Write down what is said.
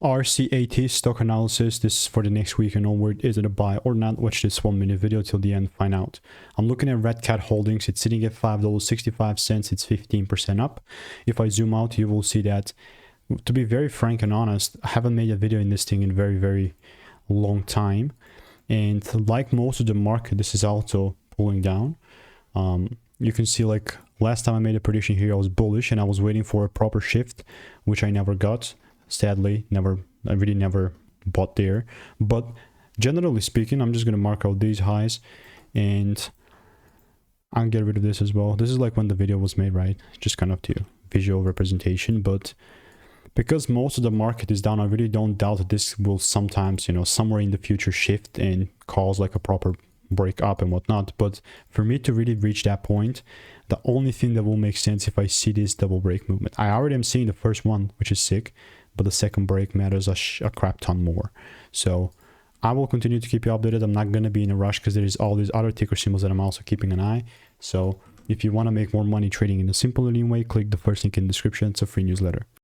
RCAT stock analysis. This is for the next week and onward. Is it a buy or not? Watch this 1-minute video till the end, find out. I'm looking at RCAT Holdings. It's sitting at $5.65. It's 15% up. If I zoom out, you will see that, to be very frank and honest, I haven't made a video in this thing in very long time. And like most of the market, this is also pulling down. You can see, like, last time I made a prediction here, I was bullish and I was waiting for a proper shift, which I never got. Sadly, I really never bought there. But generally speaking, I'm just going to mark out these highs and I'll get rid of this as well. This is like when the video was made, right? Just kind of to visual representation. But because most of the market is down, I really don't doubt that this will sometimes, somewhere in the future shift and cause like a proper break up and whatnot. But for me to really reach that point, the only thing that will make sense if I see this double break movement. I already am seeing the first one, which is sick, but the second break matters a crap ton more. So I will continue to keep you updated. I'm not going to be in a rush because there is all these other ticker symbols that I'm also keeping an eye. So if you want to make more money trading in a simple and lean way, click the first link in the description. It's a free newsletter.